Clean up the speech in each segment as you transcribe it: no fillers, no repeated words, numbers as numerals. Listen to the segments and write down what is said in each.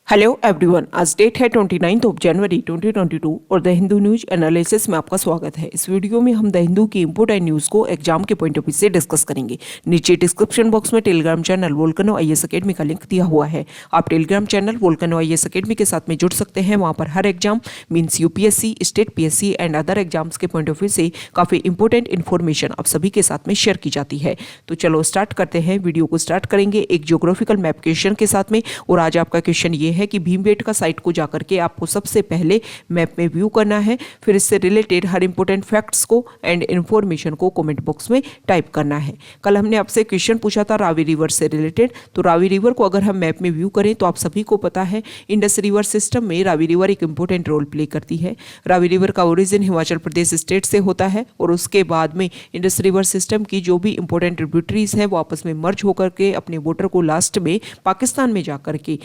Hello everyone, आज date है 29 जनवरी 2022 और द हिंदू न्यूज एनालिसिस में आपका स्वागत है। इस वीडियो में हम द हिंदू की इंपोर्टेंट न्यूज़ को एग्जाम के पॉइंट ऑफ व्यू से डिस्कस करेंगे। नीचे डिस्क्रिप्शन बॉक्स में Telegram channel Volcano IAS Academy का लिंक दिया हुआ है। आप Telegram channel Volcano IAS Academy के साथ में जुड़ सकते हैं। वहाँ पर हर exam means UPSC, state PSC and other exams के पॉइंट ऑफ व्यू से काफ़ी इंपॉर्टेंट इन्फॉर्मेशन आप सभी के साथ में शेयर की जाती है। तो चलो स्टार्ट करते हैं। वीडियो को स्टार्ट करेंगे एक ज्योग्राफिकल मैप क्वेश्चन के साथ में। और आज आपका क्वेश्चन ये है कि भीमबेटका साइट को जाकर के आपको सबसे पहले मैप में व्यू करना है, फिर इससे रिलेटेड हर इंपॉर्टेंट फैक्ट्स को एंड इन्फॉर्मेशन को कमेंट बॉक्स में टाइप करना है। कल हमने आपसे क्वेश्चन पूछा था रावी रिवर से रिलेटेड, तो रावी रिवर को अगर हम मैप में व्यू करें तो आप सभी को पता है इंडस रिवर सिस्टम में रावी रिवर एक इंपॉर्टेंट रोल प्ले करती है। रावी रिवर का ओरिजिन हिमाचल प्रदेश स्टेट से होता है और उसके बाद में इंडस रिवर सिस्टम की जो भी इंपॉर्टेंट ट्रिब्यूटरीज है वो आपस में मर्ज होकर के अपने वाटर को लास्ट में पाकिस्तान में जाकर के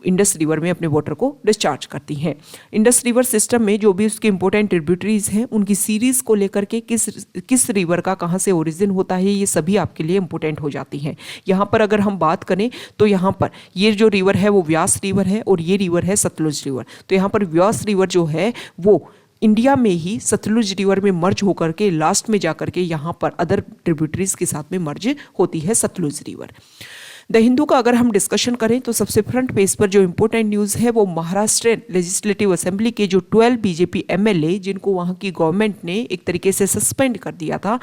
इंडस रिवर में अपने वाटर को डिस्चार्ज करती हैं। इंडस रिवर सिस्टम में जो भी उसके इंपॉर्टेंट ट्रिब्यूटरीज हैं उनकी सीरीज को लेकर के किस रिवर का कहाँ से ओरिजिन होता है ये सभी आपके लिए इंपॉर्टेंट हो जाती हैं। यहाँ पर अगर हम बात करें तो यहाँ पर ये जो रिवर है वो व्यास रिवर है और ये रिवर है सतलुज रिवर। तो यहाँ पर व्यास रिवर जो है वो इंडिया में ही सतलुज रिवर में मर्ज होकर के लास्ट में जाकर के यहाँ पर अदर ट्रिब्यूटरीज के साथ में मर्ज होती है सतलुज रिवर। द हिंदू का अगर हम डिस्कशन करें तो सबसे फ्रंट पेज पर जो इंपॉर्टेंट न्यूज़ है वो महाराष्ट्र लेजिस्लेटिव असेंबली के जो 12 बीजेपी एमएलए जिनको वहाँ की गवर्नमेंट ने एक तरीके से सस्पेंड कर दिया था,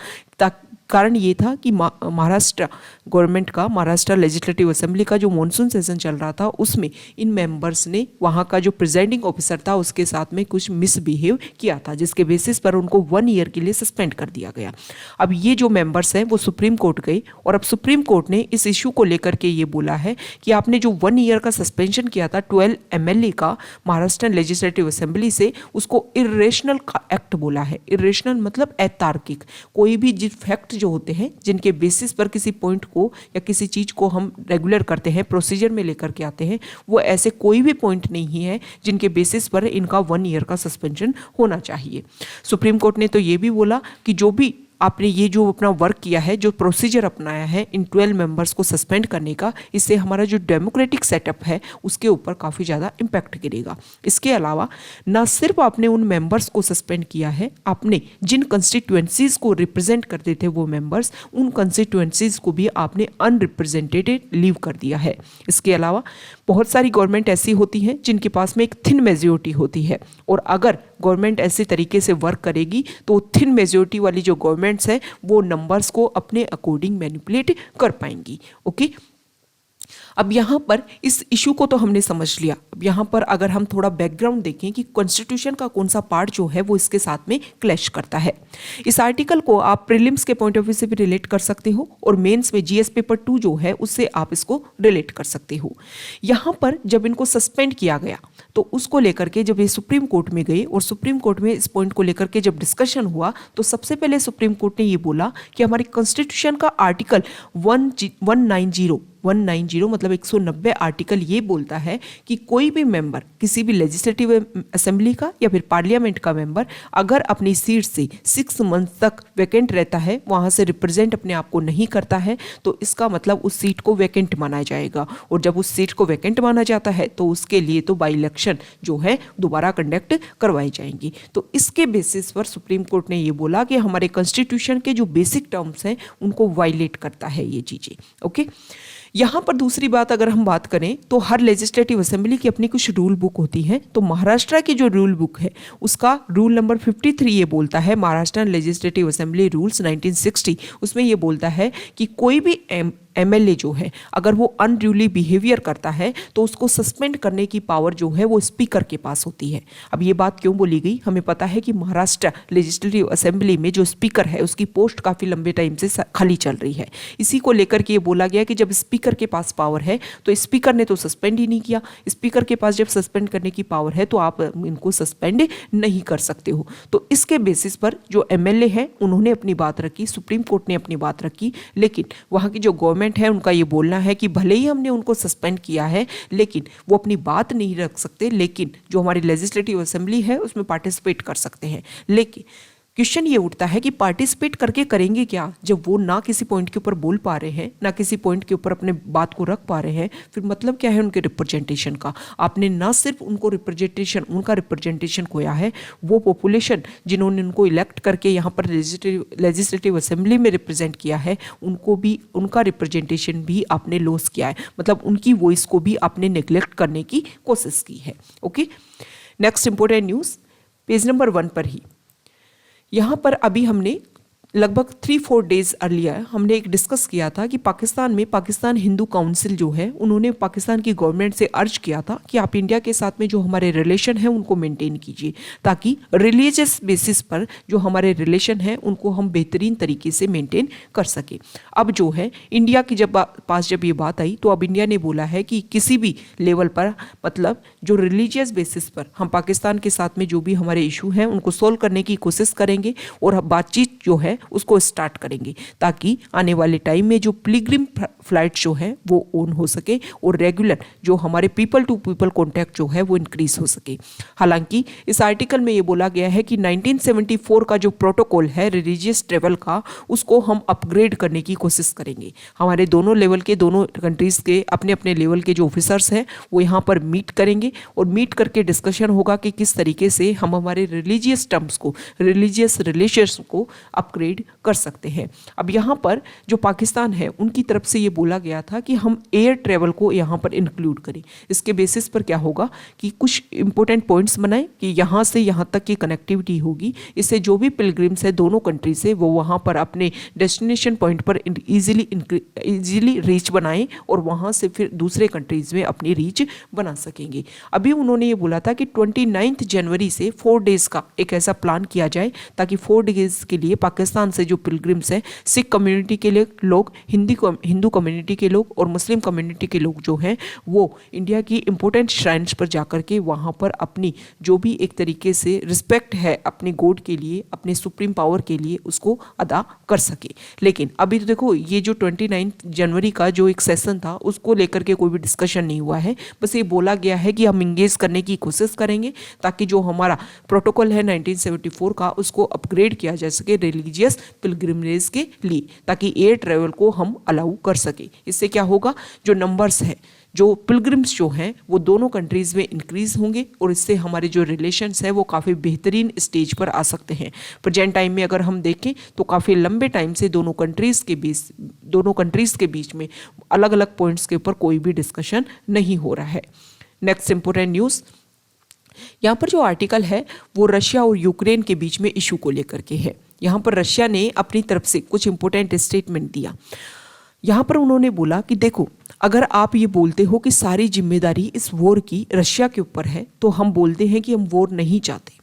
कारण ये था कि महाराष्ट्र गवर्नमेंट का, महाराष्ट्र लेजिस्लेटिव असेंबली का जो मॉनसून सेशन चल रहा था उसमें इन मेंबर्स ने वहाँ का जो प्रिजाइडिंग ऑफिसर था उसके साथ में कुछ मिसबिहेव किया था, जिसके बेसिस पर उनको 1 ईयर के लिए सस्पेंड कर दिया गया। अब ये जो मेंबर्स हैं वो सुप्रीम कोर्ट गए और अब सुप्रीम कोर्ट ने इस इशू को लेकर के ये बोला है कि आपने जो 1 ईयर का सस्पेंशन किया था 12 एमएलए का महाराष्ट्र लेजिस्लेटिव असेंबली से, उसको इर्रेशनल का एक्ट बोला है। इर्रेशनल मतलब अतार्किक। कोई भी जिस फैक्ट जो होते हैं जिनके बेसिस पर किसी पॉइंट को या किसी चीज को हम रेगुलर करते हैं, प्रोसीजर में लेकर के आते हैं, वो ऐसे कोई भी पॉइंट नहीं है जिनके बेसिस पर इनका 1 ईयर का सस्पेंशन होना चाहिए। सुप्रीम कोर्ट ने तो ये भी बोला कि जो भी आपने ये जो अपना वर्क किया है, जो प्रोसीजर अपनाया है इन 12 मेंबर्स को सस्पेंड करने का, इससे हमारा जो डेमोक्रेटिक सेटअप है उसके ऊपर काफ़ी ज़्यादा इम्पैक्ट गिरेगा। इसके अलावा ना सिर्फ आपने उन मेंबर्स को सस्पेंड किया है, आपने जिन कंस्टिट्यूएंसीज को रिप्रेजेंट करते थे वो मेंबर्स, उन कंस्टिट्यूएंसीज को भी आपने अनरिप्रेजेंटेड लीव कर दिया है। इसके अलावा बहुत सारी गवर्नमेंट ऐसी होती हैं जिनके पास में एक थिन मेजोरिटी होती है और अगर गवर्नमेंट ऐसे तरीके से वर्क करेगी तो थिन मेजोरिटी वाली जो गवर्नमेंट्स है वो नंबर्स को अपने अकॉर्डिंग मैनिपुलेट कर पाएंगी। ओके, अब यहाँ पर इस इशू को तो हमने समझ लिया। अब यहाँ पर अगर हम थोड़ा बैकग्राउंड देखें कि कॉन्स्टिट्यूशन का कौन सा पार्ट जो है वो इसके साथ में क्लैश करता है। इस आर्टिकल को आप प्रीलिम्स के पॉइंट ऑफ व्यू से भी रिलेट कर सकते हो और मेंस में जीएस पेपर 2 जो है उससे आप इसको रिलेट कर सकते हो। यहाँ पर जब इनको सस्पेंड किया गया तो उसको लेकर के जब ये सुप्रीम कोर्ट में गए और सुप्रीम कोर्ट में इस पॉइंट को लेकर के जब डिस्कशन हुआ तो सबसे पहले सुप्रीम कोर्ट ने ये बोला कि हमारी कॉन्स्टिट्यूशन का आर्टिकल 190 मतलब 190 आर्टिकल ये बोलता है कि कोई भी मेंबर किसी भी लेजिस्लेटिव असेंबली का या फिर पार्लियामेंट का मेंबर अगर अपनी सीट से 6 मंथ तक वैकेंट रहता है, वहां से रिप्रेजेंट अपने आप को नहीं करता है, तो इसका मतलब उस सीट को वैकेंट माना जाएगा और जब उस सीट को वैकेंट माना जाता है तो उसके लिए तो बाई इलेक्शन जो है दोबारा कंडक्ट करवाई जाएंगी। तो इसके बेसिस पर सुप्रीम कोर्ट ने ये बोला कि हमारे कॉन्स्टिट्यूशन के जो बेसिक टर्म्स हैं उनको वायलेट करता है ये चीजें। ओके, यहाँ पर दूसरी बात अगर हम बात करें तो हर लेजिस्लेटिव असेंबली की अपनी कुछ रूल बुक होती है। तो महाराष्ट्र की जो रूल बुक है उसका रूल नंबर 53 ये बोलता है, महाराष्ट्र लेजिस्लेटिव असेंबली रूल्स 1960, उसमें ये बोलता है कि कोई भी एमएलए जो है अगर वो अनड्यूली बिहेवियर करता है तो उसको सस्पेंड करने की पावर जो है वो स्पीकर के पास होती है। अब ये बात क्यों बोली गई, हमें पता है कि महाराष्ट्र लेजिस्लेटिव असेंबली में जो स्पीकर है उसकी पोस्ट काफ़ी लंबे टाइम से खाली चल रही है। इसी को लेकर के ये बोला गया कि जब स्पीकर के पास पावर है तो स्पीकर ने तो सस्पेंड ही नहीं किया, स्पीकर के पास जब सस्पेंड करने की पावर है तो आप इनको सस्पेंड नहीं कर सकते हो। तो इसके बेसिस पर जो एमएलए है उन्होंने अपनी बात रखी, सुप्रीम कोर्ट ने अपनी बात रखी, लेकिन वहाँ की जो गवर्नमेंट है उनका ये बोलना है कि भले ही हमने उनको सस्पेंड किया है लेकिन वो अपनी बात नहीं रख सकते, लेकिन जो हमारी लेजिस्लेटिव असेंबली है उसमें पार्टिसिपेट कर सकते हैं। लेकिन क्वेश्चन ये उठता है कि पार्टिसिपेट करके करेंगे क्या, जब वो ना किसी पॉइंट के ऊपर बोल पा रहे हैं, ना किसी पॉइंट के ऊपर अपने बात को रख पा रहे हैं, फिर मतलब क्या है उनके रिप्रेजेंटेशन का। आपने ना सिर्फ उनको उनका रिप्रेजेंटेशन खोया है, वो पॉपुलेशन जिन्होंने उनको इलेक्ट करके यहाँ पर लेजिस्लेटिव असेंबली में रिप्रेजेंट किया है, उनको भी, उनका रिप्रेजेंटेशन भी आपने लॉस किया है, मतलब उनकी वॉइस को भी आपने नेग्लेक्ट करने की कोशिश की है। Okay, next important news page number 1 पर ही, यहाँ पर अभी हमने लगभग 3-4 डेज अर्लियर हमने एक डिस्कस किया था कि पाकिस्तान में पाकिस्तान हिंदू काउंसिल जो है, उन्होंने पाकिस्तान की गवर्नमेंट से अर्ज किया था कि आप इंडिया के साथ में जो हमारे रिलेशन है उनको मेंटेन कीजिए, ताकि रिलीजियस बेसिस पर जो हमारे रिलेशन है उनको हम बेहतरीन तरीके से मेंटेन कर सके। अब जो है इंडिया की पास जब ये बात आई, तो अब इंडिया ने बोला है कि किसी भी लेवल पर, मतलब जो रिलीजियस बेसिस पर हम पाकिस्तान के साथ में जो भी हमारे इशू हैं उनको सोल्व करने की कोशिश करेंगे और बातचीत जो है उसको स्टार्ट करेंगे, ताकि आने वाले टाइम में जो पिलग्रिम फ्लाइट जो है वो ऑन हो सके और रेगुलर जो हमारे पीपल टू पीपल कॉन्टैक्ट जो है वो इंक्रीज हो सके। हालांकि इस आर्टिकल में ये बोला गया है कि 1974 का जो प्रोटोकॉल है रिलीजियस ट्रेवल का, उसको हम अपग्रेड करने की कोशिश करेंगे। हमारे दोनों लेवल के, दोनों कंट्रीज़ के अपने अपने लेवल के जो ऑफिसर्स हैं वो यहाँ पर मीट करेंगे और मीट करके डिस्कशन होगा कि किस तरीके से हम हमारे रिलीजियस टर्म्स को, रिलीजियस रिलेशंस को अपग्रेड कर सकते हैं। अब यहाँ पर जो पाकिस्तान है उनकी तरफ से ये बोला गया था कि हम एयर ट्रेवल को यहाँ पर इंक्लूड करें। इसके बेसिस पर क्या होगा कि कुछ इंपॉर्टेंट पॉइंट्स बनाएं कि यहाँ से यहाँ तक की कनेक्टिविटी होगी, इससे जो भी पिलग्रिम्स है दोनों कंट्री से, वो वहाँ पर अपने डेस्टिनेशन पॉइंट पर इजीली रीच बनाएं और वहाँ से फिर दूसरे कंट्रीज में अपनी रीच बना सकेंगे। अभी उन्होंने ये बोला था कि 29 जनवरी से 4 डेज का एक ऐसा प्लान किया जाए, ताकि 4 डेज के लिए पाकिस्तान से जो पिलग्रिम्स हैं, सिख कम्युनिटी के लोग, हिंदू कम्युनिटी के लोग और मुस्लिम कम्युनिटी के लोग जो हैं, वो इंडिया की इंपॉर्टेंट श्राइन्स पर जाकर के वहाँ पर अपनी जो भी एक तरीके से रिस्पेक्ट है अपने गॉड के लिए, अपने सुप्रीम पावर के लिए, उसको अदा कर सके। लेकिन अभी तो देखो, ये जो 29 जनवरी का जो एक सेशन था उसको लेकर के कोई भी डिस्कशन नहीं हुआ है। बस ये बोला गया है कि हम इंगेज करने की कोशिश करेंगे, ताकि जो हमारा प्रोटोकॉल है 1974 का, उसको अपग्रेड किया जा सके रिलीजियस पिलग्रिमेज के लिए, ताकि एयर ट्रेवल को हम अलाउ कर सके। इससे क्या होगा, जो नंबर्स है, जो पिलग्रिम्स जो हैं वो दोनों कंट्रीज में इंक्रीज होंगे और इससे हमारे जो रिलेशंस है वो काफ़ी बेहतरीन स्टेज पर आ सकते हैं। प्रेजेंट टाइम में अगर हम देखें तो काफ़ी लंबे टाइम से दोनों कंट्रीज़ के बीच में अलग अलग पॉइंट्स के ऊपर कोई भी डिस्कशन नहीं हो रहा है। नेक्स्ट इंपॉर्टेंट न्यूज़, यहाँ पर जो आर्टिकल है वो रशिया और यूक्रेन के बीच में इशू को लेकर के है। यहाँ पर रशिया ने अपनी तरफ से कुछ इंपॉर्टेंट स्टेटमेंट दिया। यहाँ पर उन्होंने बोला कि देखो, अगर आप ये बोलते हो कि सारी जिम्मेदारी इस वॉर की रशिया के ऊपर है, तो हम बोलते हैं कि हम वॉर नहीं चाहते,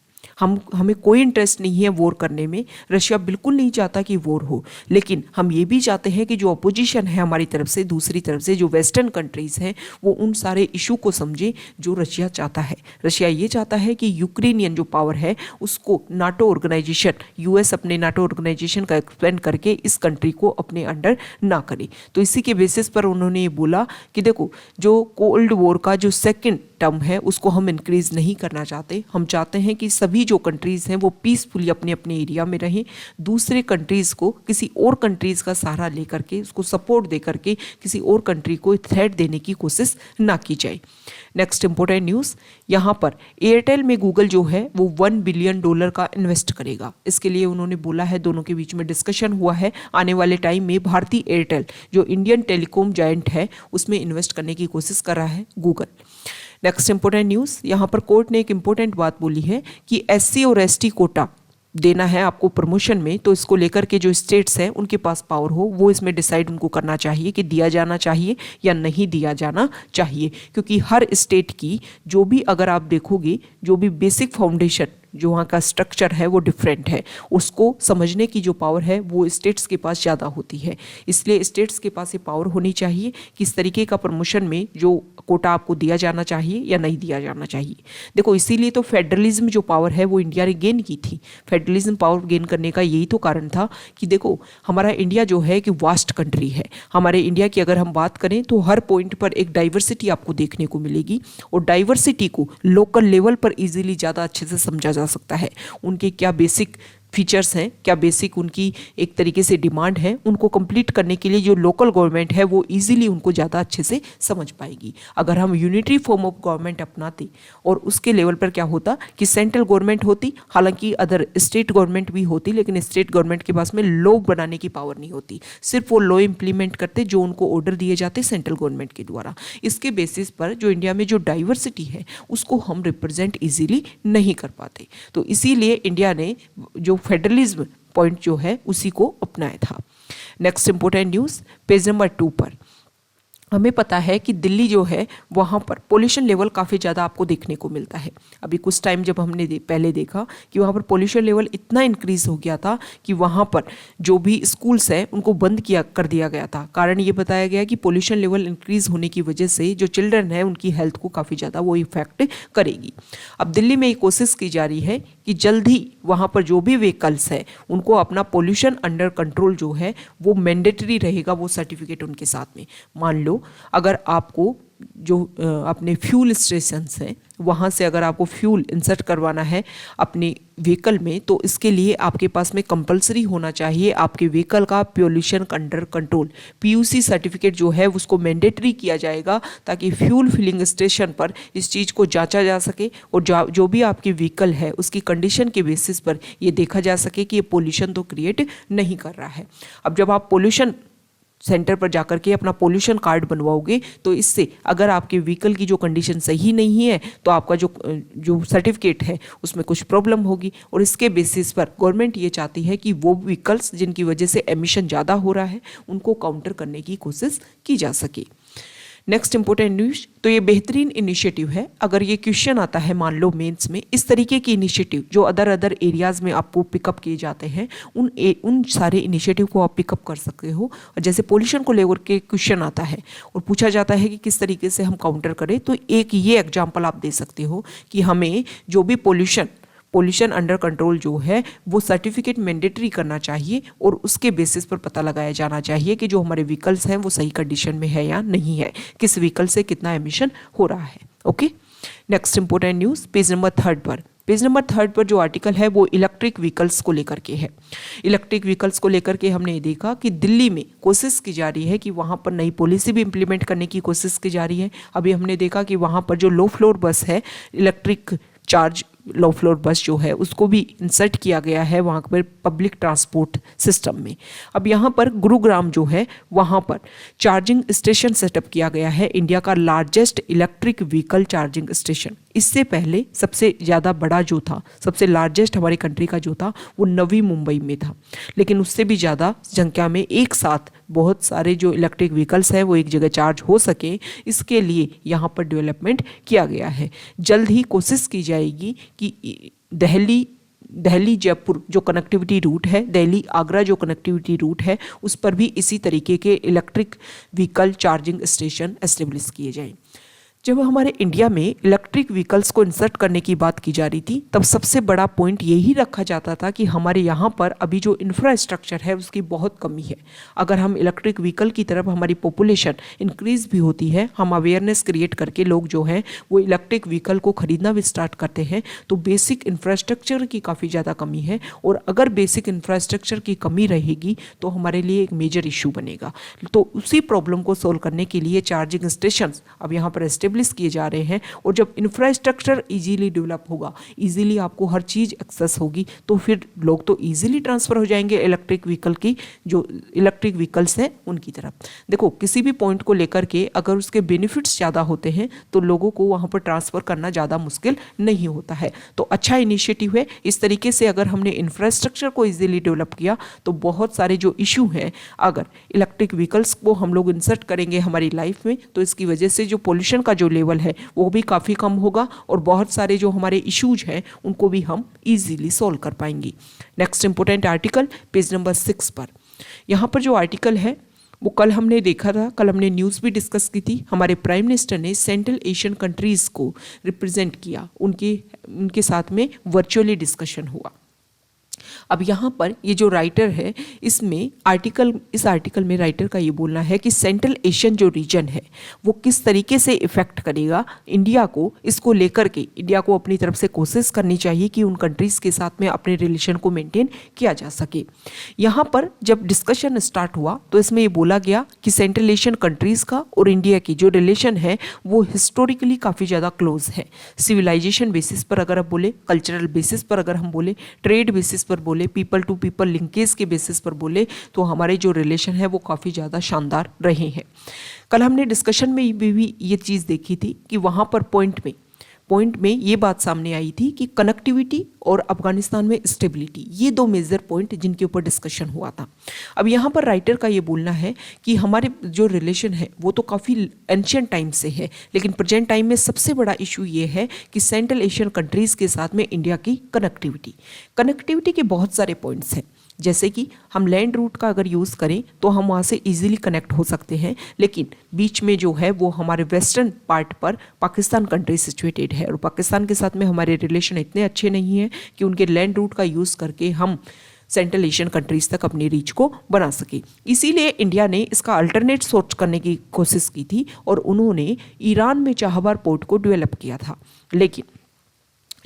हमें कोई इंटरेस्ट नहीं है वॉर करने में। रशिया बिल्कुल नहीं चाहता कि वॉर हो, लेकिन हम ये भी चाहते हैं कि जो अपोजिशन है हमारी तरफ से, दूसरी तरफ से जो वेस्टर्न कंट्रीज़ हैं, वो उन सारे इशू को समझे जो रशिया चाहता है। रशिया ये चाहता है कि यूक्रेनियन जो पावर है उसको नाटो ऑर्गेनाइजेशन, यूएस अपने नाटो ऑर्गेनाइजेशन का एक्सपेंड करके इस कंट्री को अपने अंडर ना करे। तो इसी के बेसिस पर उन्होंने ये बोला कि देखो, जो कोल्ड वॉर का जो सेकेंड टर्म है उसको हम इंक्रीज नहीं करना चाहते। हम चाहते हैं कि सभी जो कंट्रीज़ हैं वो पीसफुली अपने अपने एरिया में रहें, दूसरे कंट्रीज़ को किसी और कंट्रीज़ का सहारा लेकर के, उसको सपोर्ट दे करके किसी और कंट्री को थ्रेट देने की कोशिश ना की जाए। नेक्स्ट इंपॉर्टेंट न्यूज़, यहाँ पर एयरटेल में गूगल जो है वो $1 बिलियन का इन्वेस्ट करेगा। इसके लिए उन्होंने बोला है, दोनों के बीच में डिस्कशन हुआ है, आने वाले टाइम में भारतीय एयरटेल जो इंडियन टेलीकॉम जायंट है उसमें इन्वेस्ट करने की कोशिश कर रहा है गूगल। नेक्स्ट इंपॉर्टेंट न्यूज़, यहाँ पर कोर्ट ने एक इंपॉर्टेंट बात बोली है कि SC और ST कोटा देना है आपको प्रमोशन में, तो इसको लेकर के जो स्टेट्स हैं उनके पास पावर हो, वो इसमें डिसाइड उनको करना चाहिए कि दिया जाना चाहिए या नहीं दिया जाना चाहिए। क्योंकि हर स्टेट की जो भी, अगर आप देखोगे, जो भी बेसिक फाउंडेशन जो वहाँ का स्ट्रक्चर है वो डिफरेंट है, उसको समझने की जो पावर है वो स्टेट्स के पास ज़्यादा होती है। इसलिए स्टेट्स के पास ये पावर होनी चाहिए कि इस तरीके का प्रमोशन में जो कोटा आपको दिया जाना चाहिए या नहीं दिया जाना चाहिए। देखो, इसीलिए तो फेडरलिज्म जो पावर है वो इंडिया ने गेन की थी। फेडरलिज्म पावर गेन करने का यही तो कारण था कि देखो, हमारा इंडिया जो है कि वास्ट कंट्री है। हमारे इंडिया की अगर हम बात करें तो हर पॉइंट पर एक डाइवर्सिटी आपको देखने को मिलेगी, और डाइवर्सिटी को लोकल लेवल पर ईजिली ज़्यादा अच्छे से समझा जा सकता है। उनके क्या बेसिक फीचर्स हैं, क्या बेसिक उनकी एक तरीके से डिमांड है, उनको कंप्लीट करने के लिए जो लोकल गवर्नमेंट है वो इजीली उनको ज़्यादा अच्छे से समझ पाएगी। अगर हम यूनिटरी फॉर्म ऑफ गवर्नमेंट अपनाते और उसके लेवल पर क्या होता कि सेंट्रल गवर्नमेंट होती, हालांकि अदर स्टेट गवर्नमेंट भी होती, लेकिन स्टेट गवर्नमेंट के पास में लॉ बनाने की पावर नहीं होती, सिर्फ वो लॉ इंप्लीमेंट करते जो उनको ऑर्डर दिए जाते सेंट्रल गवर्नमेंट के द्वारा। इसके बेसिस पर जो इंडिया में जो डाइवर्सिटी है उसको हम रिप्रेजेंट इजीली नहीं कर पाते। तो इसीलिए इंडिया ने जो फेडरलिज्म पॉइंट जो है उसी को अपनाया था। Next important news page number 2 पर हमें पता है कि दिल्ली जो है वहाँ पर पोल्यूशन लेवल काफ़ी ज़्यादा आपको देखने को मिलता है। अभी कुछ टाइम जब हमने पहले देखा कि वहाँ पर पोल्यूशन लेवल इतना इंक्रीज हो गया था कि वहाँ पर जो भी स्कूल्स हैं उनको बंद कर दिया गया था। कारण ये बताया गया कि पोल्यूशन लेवल इंक्रीज होने की वजह से जो चिल्ड्रन है उनकी हेल्थ को काफ़ी ज़्यादा वो इफेक्ट करेगी। अब दिल्ली में ये कोशिश की जा रही है कि जल्द ही वहाँ पर जो भी व्हीकल्स है उनको अपना पोल्यूशन अंडर कंट्रोल जो है वो मैंडेटरी रहेगा, वो सर्टिफिकेट उनके साथ में। मान लो अगर आपको जो अपने फ्यूल स्टेशंस हैं वहाँ से अगर आपको फ्यूल इंसर्ट करवाना है अपने व्हीकल में, तो इसके लिए आपके पास में कंपलसरी होना चाहिए आपके व्हीकल का pollution under control PUC certificate जो है उसको मैंडेटरी किया जाएगा, ताकि फ्यूल फिलिंग स्टेशन पर इस चीज़ को जांचा जा सके और जो भी आपकी व्हीकल है उसकी कंडीशन के बेसिस पर ये देखा जा सके कि ये पोल्यूशन तो क्रिएट नहीं कर रहा है। अब जब आप पोल्यूशन सेंटर पर जाकर के अपना पोल्यूशन कार्ड बनवाओगे तो इससे अगर आपके व्हीकल की जो कंडीशन सही नहीं है तो आपका जो सर्टिफिकेट है उसमें कुछ प्रॉब्लम होगी, और इसके बेसिस पर गवर्नमेंट ये चाहती है कि वो व्हीकल्स जिनकी वजह से एमिशन ज़्यादा हो रहा है उनको काउंटर करने की कोशिश की जा सके। नेक्स्ट इंपॉर्टेंट न्यूज़, तो ये बेहतरीन इनिशिएटिव है। अगर ये क्वेश्चन आता है मान लो मेंस में, इस तरीके की इनिशिएटिव जो अदर एरियाज़ में आपको पिकअप किए जाते हैं उन सारे इनिशिएटिव को आप पिकअप कर सकते हो। और जैसे पोल्यूशन को लेकर के क्वेश्चन आता है और पूछा जाता है कि किस तरीके से हम काउंटर करें, तो एक ये एग्जाम्पल आप दे सकते हो कि हमें जो भी पोल्यूशन अंडर कंट्रोल जो है वो सर्टिफिकेट मैंडेटरी करना चाहिए और उसके बेसिस पर पता लगाया जाना चाहिए कि जो हमारे व्हीकल्स हैं वो सही कंडीशन में है या नहीं है, किस व्हीकल से कितना एमिशन हो रहा है। Okay, next important news page number 3 पर जो आर्टिकल है वो इलेक्ट्रिक व्हीकल्स को लेकर के है। इलेक्ट्रिक व्हीकल्स को लेकर के हमने ये देखा कि दिल्ली में कोशिश की जा रही है कि वहाँ पर नई पॉलिसी भी इंप्लीमेंट करने की कोशिश की जा रही है। अभी हमने देखा कि वहाँ पर जो लो फ्लोर बस है, इलेक्ट्रिक चार्ज लो फ्लोर बस जो है उसको भी इंसर्ट किया गया है वहाँ पर पब्लिक ट्रांसपोर्ट सिस्टम में। अब यहाँ पर गुरुग्राम जो है वहाँ पर चार्जिंग स्टेशन सेटअप किया गया है, इंडिया का largest electric vehicle charging station. इससे पहले सबसे ज़्यादा बड़ा जो था, सबसे लार्जेस्ट हमारी कंट्री का जो था वो नवी मुंबई में था, लेकिन उससे भी ज़्यादा संख्या में एक साथ बहुत सारे जो इलेक्ट्रिक व्हीकल्स हैं वो एक जगह चार्ज हो सके, इसके लिए यहाँ पर डेवलपमेंट किया गया है। जल्द ही कोशिश की जाएगी कि दिल्ली जयपुर जो कनेक्टिविटी रूट है, दिल्ली आगरा जो कनेक्टिविटी रूट है, उस पर भी इसी तरीके के electric vehicle charging station establish किए जाएं। जब हमारे इंडिया में इलेक्ट्रिक व्हीकल्स को इंसर्ट करने की बात की जा रही थी तब सबसे बड़ा पॉइंट यही रखा जाता था कि हमारे यहाँ पर अभी जो इंफ्रास्ट्रक्चर है उसकी बहुत कमी है। अगर हम इलेक्ट्रिक व्हीकल की तरफ हमारी पॉपुलेशन इंक्रीज भी होती है, हम अवेयरनेस क्रिएट करके लोग जो हैं वो इलेक्ट्रिक व्हीकल को खरीदना भी स्टार्ट करते हैं, तो बेसिक इंफ्रास्ट्रक्चर की काफ़ी ज़्यादा कमी है। और अगर बेसिक इंफ्रास्ट्रक्चर की कमी रहेगी तो हमारे लिए एक मेजर इशू बनेगा। तो उसी प्रॉब्लम को सोल्व करने के लिए चार्जिंग स्टेशन अब यहाँ पर किए जा रहे हैं, और जब इंफ्रास्ट्रक्चर इजीली डेवलप होगा, इजीली आपको हर चीज़ एक्सेस होगी, तो फिर लोग तो इजीली ट्रांसफ़र हो जाएंगे इलेक्ट्रिक व्हीकल की, जो इलेक्ट्रिक व्हीकल्स हैं उनकी तरफ। देखो, किसी भी पॉइंट को लेकर के अगर उसके बेनिफिट्स ज़्यादा होते हैं तो लोगों को वहाँ पर ट्रांसफ़र करना ज़्यादा मुश्किल नहीं होता है। तो अच्छा इनिशिएटिव है। इस तरीके से अगर हमने इंफ्रास्ट्रक्चर को इजीली डेवलप किया तो बहुत सारे जो इशू हैं, अगर इलेक्ट्रिक व्हीकल्स को हम लोग इंसर्ट करेंगे हमारी लाइफ में, तो इसकी वजह से जो पोल्यूशन का जो लेवल है वो भी काफ़ी कम होगा और बहुत सारे जो हमारे इश्यूज हैं उनको भी हम इजीली सॉल्व कर पाएंगे। Next important article page number 6 पर, यहाँ पर जो आर्टिकल है वो कल हमने देखा था, कल हमने न्यूज़ भी डिस्कस की थी। हमारे प्राइम मिनिस्टर ने सेंट्रल एशियन कंट्रीज़ को रिप्रेजेंट किया, उनके साथ में वर्चुअली डिस्कशन हुआ। अब यहाँ पर ये जो राइटर है इस आर्टिकल में राइटर का ये बोलना है कि सेंट्रल एशियन जो रीजन है वो किस तरीके से इफेक्ट करेगा इंडिया को, इसको लेकर के इंडिया को अपनी तरफ से कोशिश करनी चाहिए कि उन कंट्रीज़ के साथ में अपने रिलेशन को मेंटेन किया जा सके। यहाँ पर जब डिस्कशन स्टार्ट हुआ तो इसमें ये बोला गया कि सेंट्रल एशियन कंट्रीज़ का और इंडिया की जो रिलेशन है वो हिस्टोरिकली काफ़ी ज़्यादा क्लोज है। सिविलाइजेशन बेसिस पर अगर आप बोले, कल्चरल बेसिस पर अगर हम बोले, ट्रेड बेसिस पर बोले, पीपल टू पीपल लिंकेज के बेसिस पर बोले तो हमारे जो रिलेशन है वो काफ़ी ज़्यादा शानदार रहे हैं। कल हमने डिस्कशन में भी ये चीज़ देखी थी कि वहाँ पर पॉइंट में ये बात सामने आई थी कि कनेक्टिविटी और अफगानिस्तान में स्टेबिलिटी, ये दो मेजर पॉइंट जिनके ऊपर डिस्कशन हुआ था। अब यहाँ पर राइटर का ये बोलना है कि हमारे जो रिलेशन है वो तो काफ़ी एंशियंट टाइम से है, लेकिन प्रेजेंट टाइम में सबसे बड़ा इशू ये है कि सेंट्रल एशियन कंट्रीज़ के साथ में इंडिया की कनेक्टिविटी के बहुत सारे पॉइंट्स हैं। जैसे कि हम लैंड रूट का अगर यूज़ करें तो हम वहाँ से इजीली कनेक्ट हो सकते हैं, लेकिन बीच में जो है वो हमारे वेस्टर्न पार्ट पर पाकिस्तान कंट्री सिचुएटेड है और पाकिस्तान के साथ में हमारे रिलेशन इतने अच्छे नहीं हैं कि उनके लैंड रूट का यूज़ करके हम सेंट्रल एशियन कंट्रीज़ तक अपनी रीच को बना सके। इसीलिए इंडिया ने इसका अल्टरनेट सोर्स करने की कोशिश की थी और उन्होंने ईरान में चाहबार पोर्ट को डेवलप किया था। लेकिन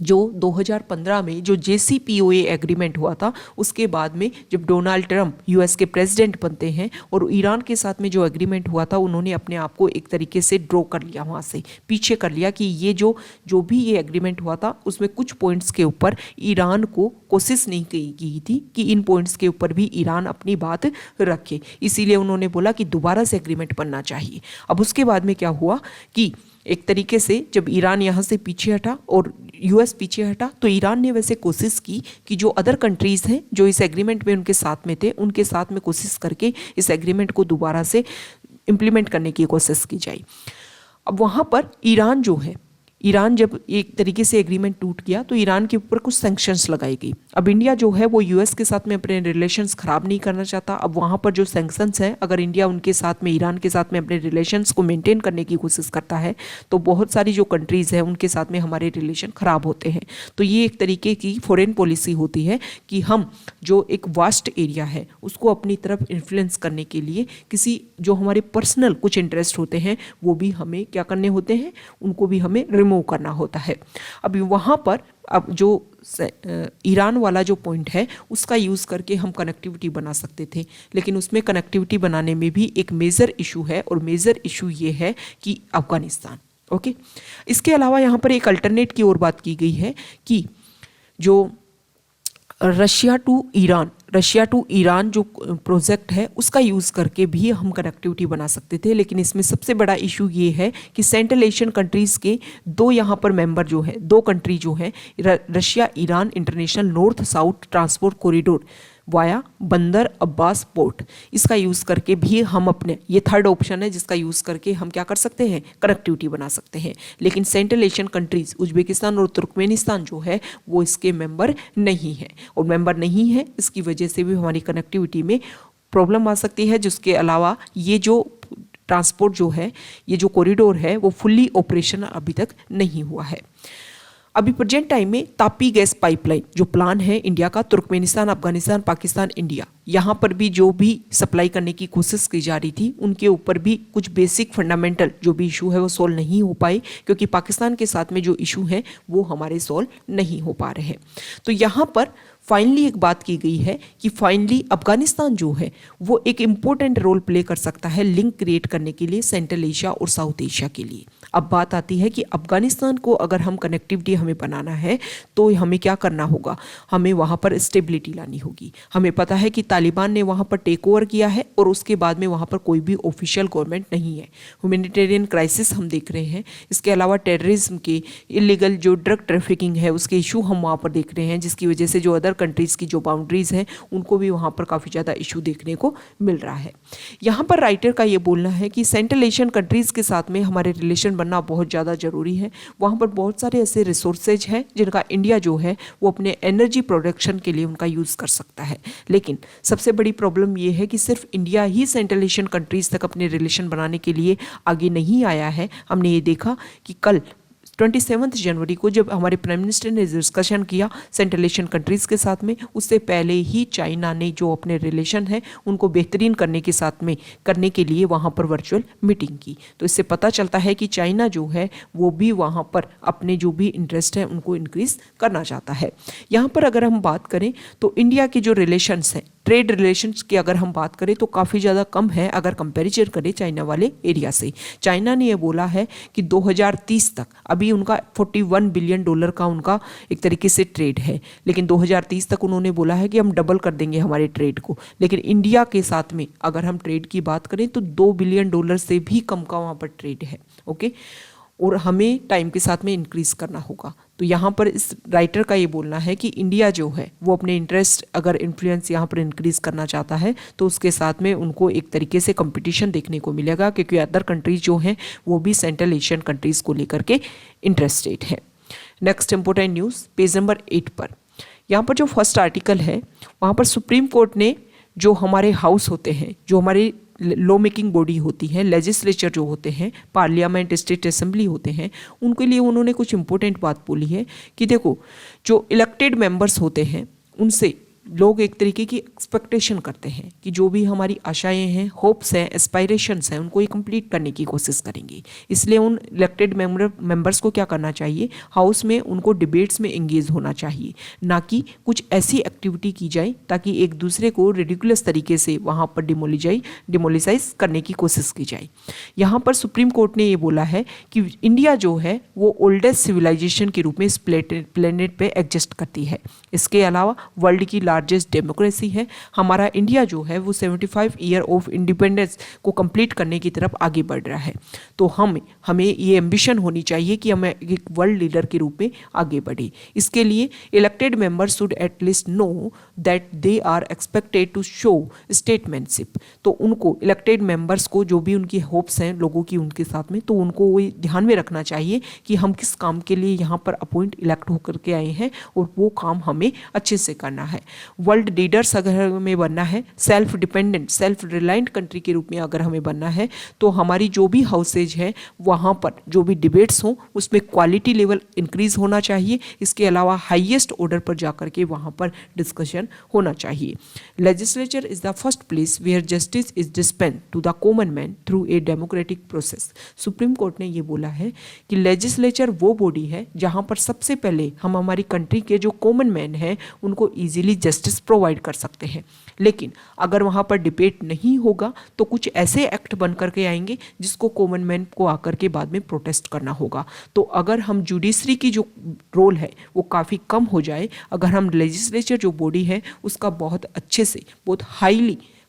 जो 2015 में जो JCPOA एग्रीमेंट हुआ था उसके बाद में जब डोनाल्ड ट्रंप US के प्रेसिडेंट बनते हैं और ईरान के साथ में जो एग्रीमेंट हुआ था उन्होंने अपने आप को एक तरीके से ड्रॉ कर लिया, वहाँ से पीछे कर लिया कि ये जो भी ये एग्रीमेंट हुआ था उसमें कुछ पॉइंट्स के ऊपर ईरान को कोशिश नहीं की थी कि इन पॉइंट्स के ऊपर भी ईरान अपनी बात रखे। इसीलिए उन्होंने बोला कि दोबारा से एग्रीमेंट बनना चाहिए। अब उसके बाद में क्या हुआ कि एक तरीके से जब ईरान यहाँ से पीछे हटा और US पीछे हटा तो ईरान ने वैसे कोशिश की कि जो अदर कंट्रीज़ हैं जो इस एग्रीमेंट में उनके साथ में थे उनके साथ में कोशिश करके इस एग्रीमेंट को दोबारा से इम्प्लीमेंट करने की कोशिश की जाए। अब वहाँ पर ईरान जब एक तरीके से एग्रीमेंट टूट गया तो ईरान के ऊपर कुछ सैंक्शंस लगाई गई। अब इंडिया जो है वो US के साथ में अपने रिलेशंस ख़राब नहीं करना चाहता। अब वहाँ पर जो सैंक्शंस हैं, अगर इंडिया उनके साथ में ईरान के साथ में अपने रिलेशंस को मेंटेन करने की कोशिश करता है तो बहुत सारी जो कंट्रीज़ हैं उनके साथ में हमारे रिलेशन ख़राब होते हैं। तो ये एक तरीके की फॉरेन पॉलिसी होती है कि हम जो एक वास्ट एरिया है उसको अपनी तरफ इन्फ्लुएंस करने के लिए किसी जो हमारे पर्सनल कुछ इंटरेस्ट होते हैं वो भी हमें क्या करने होते हैं, उनको भी हमें रिमूव करना होता है। अब वहाँ पर अब जो ईरान वाला जो पॉइंट है उसका यूज़ करके हम कनेक्टिविटी बना सकते थे, लेकिन उसमें कनेक्टिविटी बनाने में भी एक मेजर इशू है और मेजर इशू ये है कि अफगानिस्तान। ओके, इसके अलावा यहाँ पर एक अल्टरनेट की ओर बात की गई है कि जो रशिया टू ईरान जो प्रोजेक्ट है उसका यूज़ करके भी हम कनेक्टिविटी बना सकते थे, लेकिन इसमें सबसे बड़ा इशू ये है कि सेंट्रल एशियन कंट्रीज़ के दो यहाँ पर मेंबर जो है, दो कंट्री जो हैं, Russia Iran international north south transport corridor via बंदर अब्बास पोर्ट, इसका यूज़ करके भी हम अपने, ये थर्ड ऑप्शन है जिसका यूज़ करके हम क्या कर सकते हैं, कनेक्टिविटी बना सकते हैं। लेकिन सेंट्रल एशियन कंट्रीज़ उज्बेकिस्तान और तुर्कमेनिस्तान जो है वो इसके मेंबर नहीं है, और मेंबर नहीं है इसकी वजह से भी हमारी कनेक्टिविटी में प्रॉब्लम आ सकती है। जिसके अलावा ये जो ट्रांसपोर्ट जो है, ये जो कॉरिडोर है वो फुल्ली ऑपरेशन अभी तक नहीं हुआ है। अभी प्रेजेंट टाइम में तापी गैस पाइपलाइन जो प्लान है इंडिया का, तुर्कमेनिस्तान, अफगानिस्तान, पाकिस्तान, इंडिया, यहाँ पर भी जो भी सप्लाई करने की कोशिश की जा रही थी उनके ऊपर भी कुछ बेसिक फंडामेंटल जो भी इशू है वो सॉल्व नहीं हो पाए, क्योंकि पाकिस्तान के साथ में जो इशू है वो हमारे सॉल्व नहीं हो पा रहे हैं। तो यहाँ पर फाइनली एक बात की गई है कि फाइनली अफगानिस्तान जो है वो एक इम्पोर्टेंट रोल प्ले कर सकता है लिंक क्रिएट करने के लिए सेंट्रल एशिया और साउथ एशिया के लिए। अब बात आती है कि अफगानिस्तान को अगर हम कनेक्टिविटी हमें बनाना है तो हमें क्या करना होगा, हमें वहाँ पर स्टेबिलिटी लानी होगी। हमें पता है कि तालिबान ने वहाँ पर टेक ओवर किया है और उसके बाद में वहाँ पर कोई भी ऑफिशियल गवर्नमेंट नहीं है। ह्यूमैनिटेरियन क्राइसिस हम देख रहे हैं, इसके अलावा टेररिज्म के, इलीगल जो ड्रग ट्रैफिकिंग है उसके इशू हम वहाँ पर देख रहे हैं, जिसकी वजह से जो अदर कंट्रीज़ की जो बाउंड्रीज़ हैं उनको भी वहाँ पर काफ़ी ज़्यादा इशू देखने को मिल रहा है। यहाँ पर राइटर का ये बोलना है कि सेंट्रल एशियन कंट्रीज़ के साथ में हमारे रिलेशन बनना बहुत ज़्यादा ज़रूरी है। वहाँ पर बहुत सारे ऐसे रिसोर्सेज हैं जिनका इंडिया जो है वो अपने एनर्जी प्रोडक्शन के लिए उनका यूज़ कर सकता है, लेकिन सबसे बड़ी प्रॉब्लम ये है कि सिर्फ इंडिया ही सेंट्रल एशियन कंट्रीज़ तक अपने रिलेशन बनाने के लिए आगे नहीं आया है। हमने ये देखा कि कल 27 जनवरी को जब हमारे प्राइम मिनिस्टर ने डिस्कशन किया सेंट्रल एशियन कंट्रीज़ के साथ में, उससे पहले ही चाइना ने जो अपने रिलेशन है उनको बेहतरीन करने के साथ में करने के लिए वहाँ पर वर्चुअल मीटिंग की। तो इससे पता चलता है कि चाइना जो है वो भी वहाँ पर अपने जो भी इंटरेस्ट है उनको इंक्रीज करना चाहता है। यहाँ पर अगर हम बात करें तो इंडिया के जो रिलेशंस हैं, ट्रेड रिलेशंस की अगर हम बात करें तो काफ़ी ज़्यादा कम है अगर कंपैरिजन करें चाइना वाले एरिया से। चाइना ने ये बोला है कि 2030 तक अभी उनका $41 बिलियन का उनका एक तरीके से ट्रेड है, लेकिन 2030 तक उन्होंने बोला है कि हम डबल कर देंगे हमारे ट्रेड को। लेकिन इंडिया के साथ में अगर हम ट्रेड की बात करें तो $2 बिलियन से भी कम का वहाँ पर ट्रेड है। ओके, और हमें टाइम के साथ में इंक्रीज करना होगा। तो यहाँ पर इस राइटर का ये बोलना है कि इंडिया जो है वो अपने इंटरेस्ट अगर इन्फ्लुएंस यहाँ पर इंक्रीज करना चाहता है तो उसके साथ में उनको एक तरीके से कंपटीशन देखने को मिलेगा, क्योंकि अदर कंट्रीज जो हैं वो भी सेंट्रल एशियन कंट्रीज़ को लेकर के इंटरेस्टेड है। Next important news page number 8 पर, यहाँ पर जो फर्स्ट आर्टिकल है वहाँ पर सुप्रीम कोर्ट ने जो हमारे हाउस होते हैं, जो हमारी लॉ मेकिंग बॉडी होती है, लेजिस्लेचर जो होते हैं, पार्लियामेंट, स्टेट असेंबली होते हैं, उनके लिए उन्होंने कुछ इंपॉर्टेंट बात बोली है कि देखो जो इलेक्टेड मेंबर्स होते हैं उनसे लोग एक तरीके की एक्सपेक्टेशन करते हैं कि जो भी हमारी आशाएं हैं, होप्स हैं, एस्पायरेशंस हैं, उनको ये कंप्लीट करने की कोशिश करेंगे। इसलिए उन इलेक्टेड मेंबर्स को क्या करना चाहिए, हाउस में उनको डिबेट्स में एंगेज होना चाहिए, ना कि कुछ ऐसी एक्टिविटी की जाए ताकि एक दूसरे को रिडिकुलस तरीके से वहाँ पर डिमोलिसाइज करने की कोशिश की जाए। यहाँ पर सुप्रीम कोर्ट ने ये बोला है कि इंडिया जो है वो ओल्डेस्ट सिविलाइजेशन के रूप में इस प्लेनेट पे एग्जिस्ट करती है। इसके अलावा वर्ल्ड की लार्जेस्ट डेमोक्रेसी है। हमारा इंडिया जो है वो 75 ईयर ऑफ इंडिपेंडेंस को कंप्लीट करने की तरफ आगे बढ़ रहा है। तो हमें ये एम्बिशन होनी चाहिए कि हमें एक वर्ल्ड लीडर के रूप में आगे बढ़े। इसके लिए elected members should at least know that they are expected to show statesmanship. तो उनको इलेक्टेड मेंबर्स को जो भी उनकी होप्स हैं लोगों की उनके साथ में, तो उनको वो ध्यान में रखना चाहिए कि हम किस काम के लिए यहाँ पर अपॉइंट इलेक्ट होकर के आए हैं और वो काम हमें अच्छे से करना है। वर्ल्ड लीडर्स अगर हमें बनना है, self dependent, self reliant country के रूप में अगर हमें बनना है, तो हमारी जो भी हाउसेज है वहाँ पर जो भी डिबेट्स हों उसमें क्वालिटी लेवल इंक्रीज होना चाहिए। इसके अलावा हाईएस्ट ऑर्डर पर जाकर के वहाँ पर डिस्कशन होना चाहिए। Legislature is the first place where justice is dispensed to the common man through a democratic process. Supreme Court ने ये बोला है कि लेजिस्लेचर वो बॉडी है जहाँ पर सबसे पहले हम हमारी कंट्री के जो कॉमन मैन हैं उनको ईजिली जस्टिस प्रोवाइड कर सकते हैं। लेकिन अगर वहाँ पर डिबेट नहीं होगा तो कुछ ऐसे एक्ट बन करके आएंगे जिसको कॉमन मैन को आकर के बाद में प्रोटेस्ट करना होगा। तो अगर हम जुडिशरी की जो रोल है वो काफ़ी कम हो जाए, अगर हम लेजिस्लेचर जो बॉडी है उसका बहुत अच्छे से, बहुत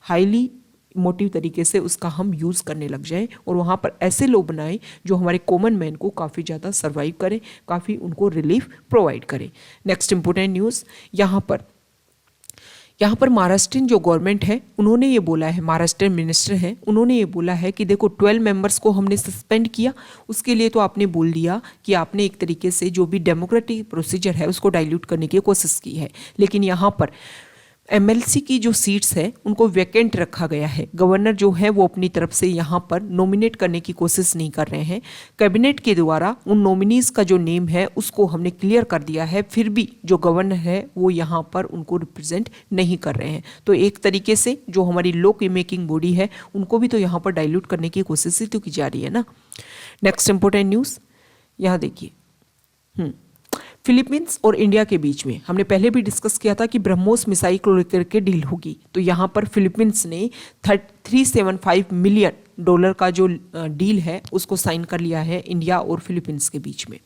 हाईली मोटिव तरीके से उसका हम यूज़ करने लग जाएं और वहाँ पर ऐसे लोग बनाएं जो हमारे कॉमन मैन को काफ़ी ज़्यादा सर्वाइव करें, काफ़ी उनको रिलीफ प्रोवाइड करें। नेक्स्ट इंपॉर्टेंट न्यूज़, यहाँ पर महाराष्ट्रियन जो गवर्नमेंट है उन्होंने ये बोला है, महाराष्ट्र मिनिस्टर हैं उन्होंने ये बोला है कि देखो 12 मेंबर्स को हमने सस्पेंड किया, उसके लिए तो आपने बोल दिया कि आपने एक तरीके से जो भी डेमोक्रेटिक प्रोसीजर है उसको डाइल्यूट करने की कोशिश की है, लेकिन यहाँ पर एमएलसी की जो सीट्स है उनको वैकेंट रखा गया है। गवर्नर जो है वो अपनी तरफ से यहाँ पर नॉमिनेट करने की कोशिश नहीं कर रहे हैं। कैबिनेट के द्वारा उन नॉमिनीज़ का जो नेम है उसको हमने क्लियर कर दिया है, फिर भी जो गवर्नर है वो यहाँ पर उनको रिप्रेजेंट नहीं कर रहे हैं। तो एक तरीके से जो हमारी लॉ मेकिंग बॉडी है उनको भी तो यहाँ पर डाइल्यूट करने की कोशिश ही तो की जा रही है ना। नेक्स्ट इंपॉर्टेंट न्यूज़ यहाँ देखिए, फिलीपींस और इंडिया के बीच में हमने पहले भी डिस्कस किया था कि ब्रह्मोस मिसाइल को लेकर के डील होगी। तो यहाँ पर फिलीपींस ने $375 मिलियन का जो डील है उसको साइन कर लिया है इंडिया और फिलीपींस के बीच में।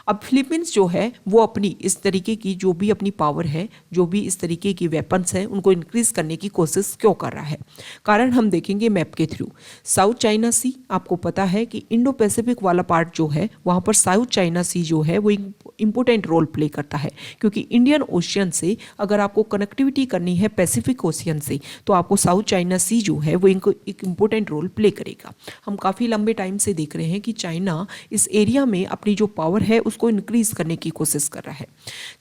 अब फिलीपींस जो है वो अपनी इस तरीके की जो भी अपनी पावर है, जो भी इस तरीके की वेपन्स हैं उनको इंक्रीज करने की कोशिश क्यों कर रहा है, कारण हम देखेंगे मैप के थ्रू। साउथ चाइना सी, आपको पता है कि इंडो पैसिफिक वाला पार्ट जो है वहाँ पर साउथ चाइना सी जो है वो इम्पोर्टेंट रोल प्ले करता है, क्योंकि इंडियन ओशियन से अगर आपको कनेक्टिविटी करनी है पैसिफिक ओशियन से तो आपको साउथ चाइना सी जो है वो एक इम्पोर्टेंट रोल प्ले करेगा। हम काफ़ी लंबे टाइम से देख रहे हैं कि चाइना इस एरिया में अपनी जो पावर है उसको इंक्रीज करने की कोशिश कर रहा है।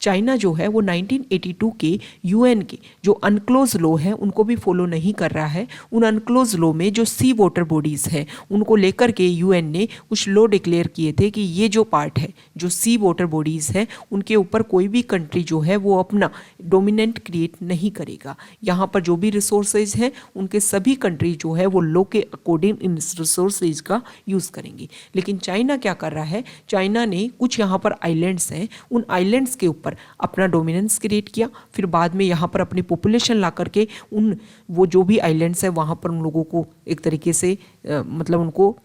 चाइना जो है वो 1982 के यूएन के जो अनक्लोज लॉ है उनको भी फॉलो नहीं कर रहा है। उन अनक्लोज लॉ में जो सी वाटर बॉडीज़ है उनको लेकर के यूएन ने कुछ लॉ डिक्लेयर किए थे कि ये जो पार्ट है जो सी वाटर बॉडीज़ है उनके ऊपर कोई भी कंट्री जो है वो अपना डोमिनेंट क्रिएट नहीं करेगा। यहाँ पर जो भी रिसोर्सेज हैं उनके सभी कंट्री जो है वो लॉ के अकॉर्डिंग इन रिसोर्सेज का यूज़ करेंगे। लेकिन चाइना क्या कर रहा है, चाइना ने कुछ यहाँ पर आइलैंड्स हैं, उन आइलैंड्स के ऊपर अपना डोमिनेंस क्रिएट किया, फिर बाद में यहाँ पर अपनी पॉपुलेशन ला करके उन वो जो भी आइलैंड्स हैं वहाँ पर उन लोगों को एक तरीके से मतलब उनको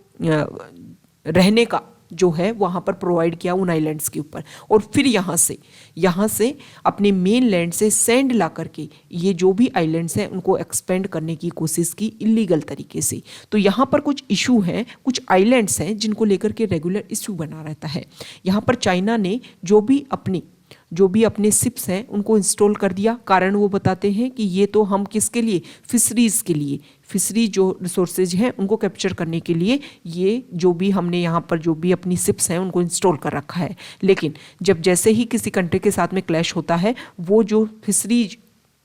रहने का जो है वहाँ पर प्रोवाइड किया उन आइलैंड्स के ऊपर। और फिर यहाँ से अपने मेन लैंड से सैंड ला करके ये जो भी आइलैंड्स हैं उनको एक्सपेंड करने की कोशिश की इलीगल तरीके से। तो यहाँ पर कुछ इशू हैं, कुछ आइलैंड्स हैं जिनको लेकर के रेगुलर इशू बना रहता है। यहाँ पर चाइना ने जो भी अपने शिप्स हैं उनको इंस्टॉल कर दिया। कारण वो बताते हैं कि ये तो हम किसके लिए, फिशरीज़ के लिए, फिशरी जो रिसोर्सेज हैं उनको कैप्चर करने के लिए ये जो भी हमने यहाँ पर जो भी अपनी शिप्स हैं उनको इंस्टॉल कर रखा है। लेकिन जब जैसे ही किसी कंट्री के साथ में क्लैश होता है वो जो फिशरीज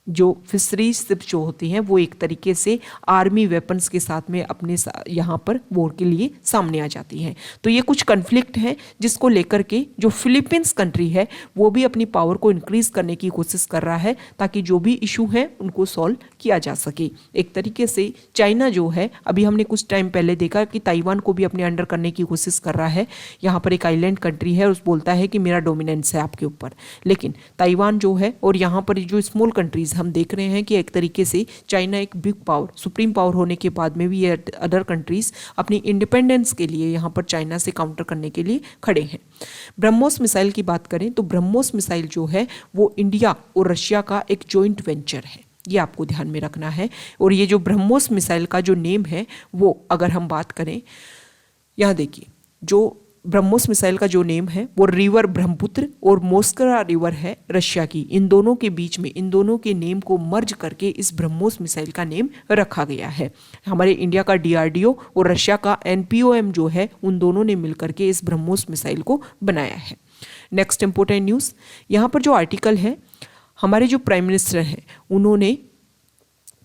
शिप्स जो होती हैं वो एक तरीके से आर्मी वेपन्स के साथ में अपने यहाँ पर वॉर के लिए सामने आ जाती हैं। तो ये कुछ कन्फ्लिक्ट है जिसको लेकर के जो फिलीपींस कंट्री है वो भी अपनी पावर को इंक्रीज करने की कोशिश कर रहा है ताकि जो भी इशू हैं उनको सॉल्व किया जा सके। एक तरीके से चाइना जो है, अभी हमने कुछ टाइम पहले देखा कि ताइवान को भी अपने अंडर करने की कोशिश कर रहा है। यहाँ पर एक आइलैंड कंट्री है और बोलता है कि मेरा डोमिनेंस है आपके ऊपर। लेकिन ताइवान जो है और यहाँ पर जो स्मॉल कंट्रीज हम देख रहे हैं कि एक तरीके से चाइना एक बिग पावर, सुप्रीम पावर होने के बाद में भी ये अदर कंट्रीज अपनी इंडिपेंडेंस के लिए यहाँ पर चाइना से काउंटर करने के लिए खड़े हैं। ब्रह्मोस मिसाइल की बात करें तो ब्रह्मोस मिसाइल जो है वो इंडिया और रशिया का एक जॉइंट वेंचर है, ये आपको ध्यान में रखना है। और ये जो ब्रह्मोस मिसाइल का जो नेम है वो अगर हम बात करें, यहाँ देखिए जो ब्रह्मोस मिसाइल का जो नेम है वो रिवर ब्रह्मपुत्र और मोस्करा रिवर है रशिया की, इन दोनों के बीच में इन दोनों के नेम को मर्ज करके इस ब्रह्मोस मिसाइल का नेम रखा गया है। हमारे इंडिया का DRDO और रशिया का NPOM जो है उन दोनों ने मिलकर के इस ब्रह्मोस मिसाइल को बनाया है। नेक्स्ट इंपॉर्टेंट न्यूज़, यहाँ पर जो आर्टिकल है हमारे जो प्राइम मिनिस्टर हैं उन्होंने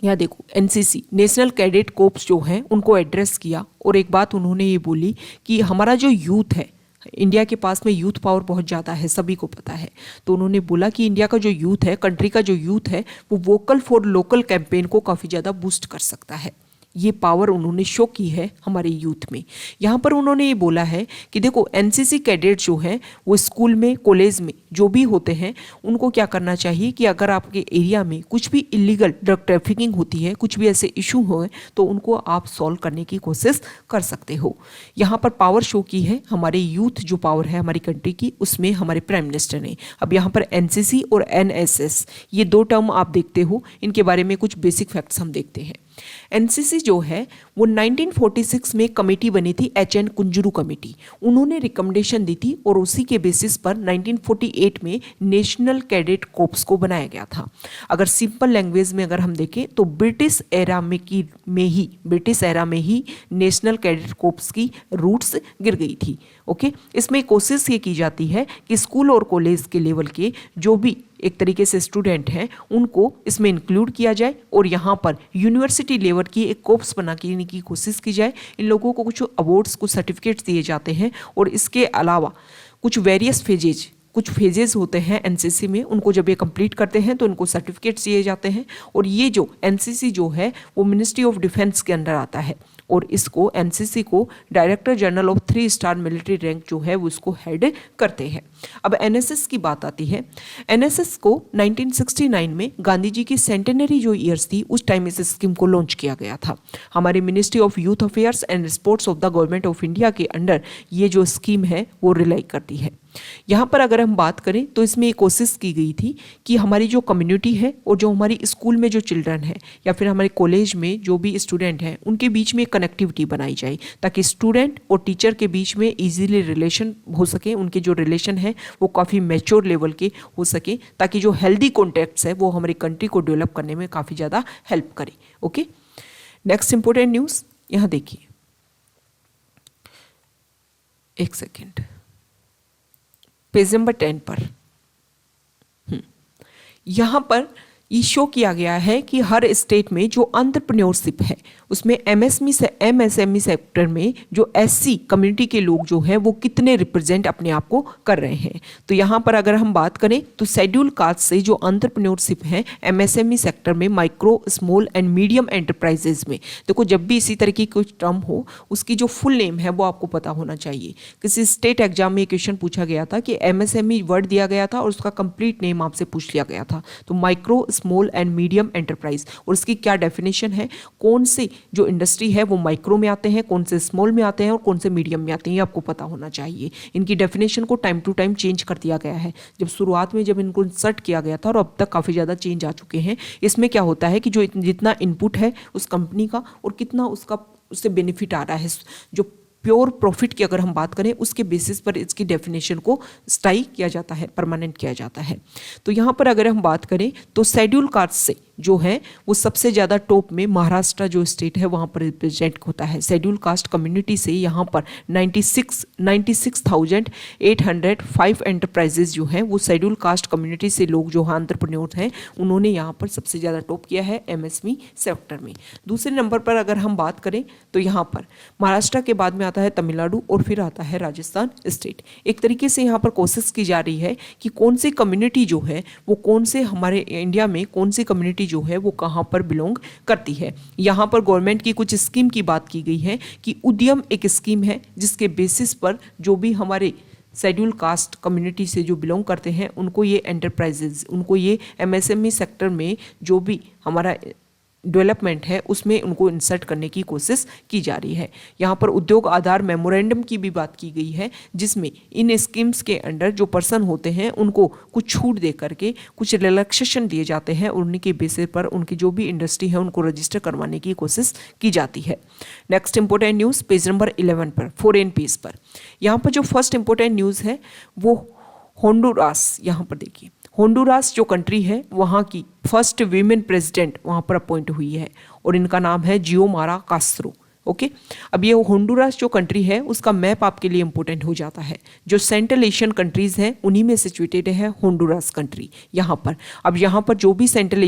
यहाँ देखो NCC नेशनल कैडेट कोर्प्स जो हैं उनको एड्रेस किया और एक बात उन्होंने ये बोली कि हमारा जो यूथ है, इंडिया के पास में यूथ पावर बहुत ज़्यादा है, सभी को पता है। तो उन्होंने बोला कि इंडिया का जो यूथ है, कंट्री का जो यूथ है वो वोकल फॉर लोकल कैंपेन को काफ़ी ज़्यादा बूस्ट कर सकता है। ये पावर उन्होंने शो की है हमारे यूथ में। यहाँ पर उन्होंने ये बोला है कि देखो NCC कैडेट जो हैं वो स्कूल में, कॉलेज में जो भी होते हैं उनको क्या करना चाहिए कि अगर आपके एरिया में कुछ भी इलीगल ड्रग ट्रैफिकिंग होती है, कुछ भी ऐसे इशू हो तो उनको आप सॉल्व करने की कोशिश कर सकते हो। यहाँ पर पावर शो की है हमारे यूथ जो पावर है हमारी कंट्री की, उसमें हमारे प्राइम मिनिस्टर ने। अब यहाँ पर NCC और NSS ये दो टर्म आप देखते हो, इनके बारे में कुछ बेसिक फैक्ट्स हम देखते हैं। NCC जो है वो 1946 में कमेटी बनी थी, HN कुंजरू कमेटी। उन्होंने रिकमेंडेशन दी थी और उसी के बेसिस पर 1948 में नेशनल कैडेट कोर्प्स को बनाया गया था। अगर सिंपल लैंग्वेज में अगर हम देखें तो ब्रिटिश एरा में ही नेशनल कैडेट कोर्प्स की रूट्स गिर गई थी। ओके, इसमें कोशिश ये की जाती है कि स्कूल और कॉलेज के लेवल के जो भी एक तरीके से स्टूडेंट हैं उनको इसमें इंक्लूड किया जाए और यहाँ पर यूनिवर्सिटी लेवल की एक कोर्प्स बनाने की कोशिश की जाए। इन लोगों को कुछ अवार्ड्स, कुछ सर्टिफिकेट्स दिए जाते हैं और इसके अलावा कुछ वेरियस फेजेज होते हैं NCC में, उनको जब ये कंप्लीट करते हैं तो उनको सर्टिफिकेट्स दिए जाते हैं। और ये जो NCC जो है वो मिनिस्ट्री ऑफ डिफेंस के अंडर आता है और इसको NCC को director general of 3 star military rank जो है वो इसको हेड करते हैं। अब NSS की बात आती है। NSS को 1969 में गांधी जी की सेंटेनरी जो ईयर्स थी उस टाइम इस स्कीम को लॉन्च किया गया था। हमारे ministry of youth affairs and sports of the government of India के अंडर ये जो स्कीम है वो रिलाई करती है। यहाँ पर अगर हम बात करें तो इसमें एक कोशिश की गई थी कि हमारी जो कम्युनिटी है और जो हमारी स्कूल में जो चिल्ड्रन है या फिर हमारे कॉलेज में जो भी स्टूडेंट हैं उनके बीच में कनेक्टिविटी बनाई जाए ताकि स्टूडेंट और टीचर के बीच में इजीली रिलेशन हो सके, उनके जो रिलेशन है वो काफ़ी मैच्योर लेवल के हो सके ताकि जो हेल्दी कॉन्टैक्ट्स है वो हमारी कंट्री को डेवलप करने में काफ़ी ज़्यादा हेल्प करे। ओके, नेक्स्ट इंपॉर्टेंट न्यूज़ यहाँ देखिए। एक सेकेंड, पेज नंबर 10 पर यहाँ पर ये शो किया गया है कि हर स्टेट में जो एंटरप्रेन्योरशिप है उसमें एमएसएमई सेक्टर में जो एससी कम्युनिटी के लोग जो हैं वो कितने रिप्रेजेंट अपने आप को कर रहे हैं। तो यहाँ पर अगर हम बात करें तो शेड्यूल कास्ट से जो एंटरप्रेन्योरशिप है एमएसएमई सेक्टर में, micro small and medium enterprises में, देखो जब भी इसी तरह की कोई टर्म हो उसकी जो फुल नेम है वो आपको पता होना चाहिए। किसी स्टेट एग्जाम में क्वेश्चन पूछा गया था कि एमएसएमई वर्ड दिया गया था और उसका कंप्लीट नेम आपसे पूछ लिया गया था। तो micro small and medium enterprise और इसकी क्या डेफिनेशन है, कौन से जो इंडस्ट्री है वो माइक्रो में आते हैं, कौन से स्मॉल में आते हैं और कौन से मीडियम में आते हैं, ये आपको पता होना चाहिए। इनकी डेफिनेशन को टाइम टू टाइम चेंज कर दिया गया है। जब शुरुआत में जब इनको इंसर्ट किया गया था और अब तक काफ़ी ज़्यादा चेंज आ चुके हैं। इसमें क्या होता है कि जो जितना इनपुट है उस कंपनी का और कितना उससे बेनिफिट आ रहा है, जो प्योर प्रॉफिट की अगर हम बात करें उसके बेसिस पर इसकी डेफिनेशन को स्थायी किया जाता है, परमानेंट किया जाता है। तो यहाँ पर अगर हम बात करें तो शेड्यूल कास्ट से जो है वो सबसे ज़्यादा टॉप में महाराष्ट्र जो स्टेट है वहाँ पर रिप्रेजेंट होता है। शेड्यूल कास्ट कम्युनिटी से यहाँ पर 96,805 एंटरप्राइजेज जो हैं वो शेड्यूल कास्ट कम्युनिटी से लोग जो हैं एंटरप्रेन्योर हैं उन्होंने यहाँ पर सबसे ज़्यादा टॉप किया है एमएसएमई सेक्टर में। दूसरे नंबर पर अगर हम बात करें तो यहाँ पर महाराष्ट्र के बाद में आता है तमिलनाडु और फिर आता है राजस्थान स्टेट। एक तरीके से यहाँ पर कोशिश की जा रही है कि कौन सी कम्युनिटी जो है वो कौन से हमारे इंडिया में कौन सी कम्युनिटी जो है वो कहाँ पर बिलोंग करती है। यहाँ पर गवर्नमेंट की कुछ स्कीम की बात की गई है कि उद्यम एक स्कीम है जिसके बेसिस पर जो भी हमारे शेड्यूल कास्ट कम्युनिटी से जो बिलोंग करते हैं उनको ये एंटरप्राइजेज, उनको ये एमएसएमई सेक्टर में जो भी हमारा डेवलपमेंट है उसमें उनको इंसर्ट करने की कोशिश की जा रही है। यहाँ पर उद्योग आधार मेमोरेंडम की भी बात की गई है जिसमें इन स्कीम्स के अंडर जो पर्सन होते हैं उनको कुछ छूट दे करके कुछ रिलैक्सेशन दिए जाते हैं और उनके बेसिस पर उनकी जो भी इंडस्ट्री है उनको रजिस्टर करवाने की कोशिश की जाती है। Next important news page number 11 पर, फॉरेन पेज पर। यहाँ पर जो फर्स्ट इंपॉर्टेंट न्यूज़ है वो होंडुरास, यहाँ पर देखिए होंडुरास जो कंट्री है वहाँ की फर्स्ट वीमेन प्रेसिडेंट वहाँ पर अपॉइंट हुई है और इनका नाम है जियोमारा कास्त्रो। ओके, अब ये होंडुरास जो कंट्री है उसका मैप आपके लिए इंपॉर्टेंट हो जाता है। जो सेंट्रल एशियन कंट्रीज हैं उन्हीं में सिचुएटेड है होंडुरास कंट्री यहाँ पर। अब यहाँ पर जो भी सेंट्रल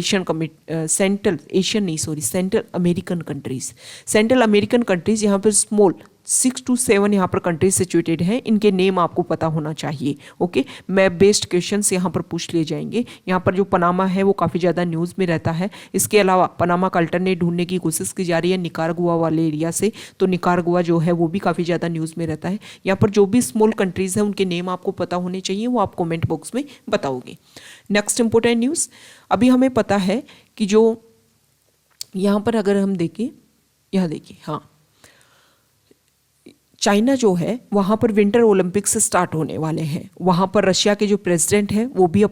अमेरिकन कंट्रीज यहाँ पर स्मॉल 6 to 7 यहाँ पर कंट्रीज सिचुएटेड हैं, इनके नेम आपको पता होना चाहिए। ओके, मैप बेस्ड क्वेश्चंस यहाँ पर पूछ लिए जाएंगे। यहाँ पर जो पनामा है वो काफ़ी ज़्यादा न्यूज़ में रहता है। इसके अलावा पनामा का अल्टरनेट ढूंढने की कोशिश की जा रही है निकारागुआ वाले एरिया से, तो निकारागुआ जो है वो भी काफ़ी ज़्यादा न्यूज़ में रहता है। यहाँ पर जो भी स्मॉल कंट्रीज़ हैं उनके नेम आपको पता होने चाहिए, वो आप कॉमेंट बॉक्स में बताओगे। नेक्स्ट इंपॉर्टेंट न्यूज़, अभी हमें पता है कि जो यहाँ पर अगर हम देखें, यहाँ देखिए, हाँ चाइना जो है वहाँ पर विंटर ओलंपिक्स स्टार्ट होने वाले हैं। वहाँ पर रशिया के जो प्रेसिडेंट हैं वो भी